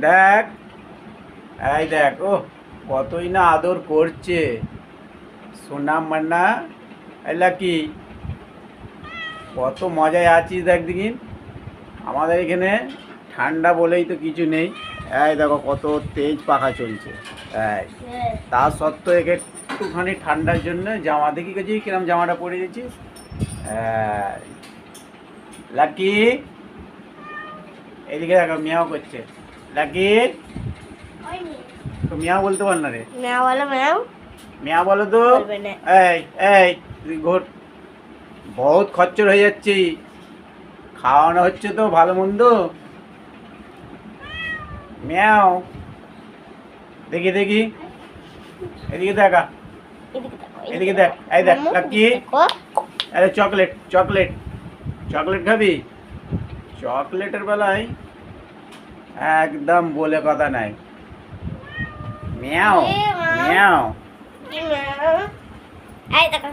দেখ, এই দেখ, ও কতই না আদর করছে সোনা মান্না। এলা কি কত মজায় আছিস দেখ দেখিন। আমাদের এখানে ঠান্ডা বলেই তো কিছু নেই। এই দেখো কত তেজ পাখা চলছে। এই তা সত্ত্বেও একে একটুখানি ঠান্ডার জন্য জামা দেখি গেছি কিরম জামাটা পরে দিয়েছিস। লাকি এদিকে দেখো মিয়াও করছে। লাকি তো মিয়াও বলতে পার না রে। মিয়াও বলো মিয়াও। মিয়া বলো তো। এই এই ঘোর বহুত খচ্চর হয়ে যাচ্ছি। খাওয়ানো হচ্ছে তো ভালো মন্দ। মিয়াও দেখি দেখি এদিকে দেখা, এদিকে দেখ। এই দেখ লাকি, আরে চকলেট চকলেট চকলেট খাবি? চকলেটের বেলায় একদম বলে কথা নাই। মিয়াও মিয়াও। এই দেখো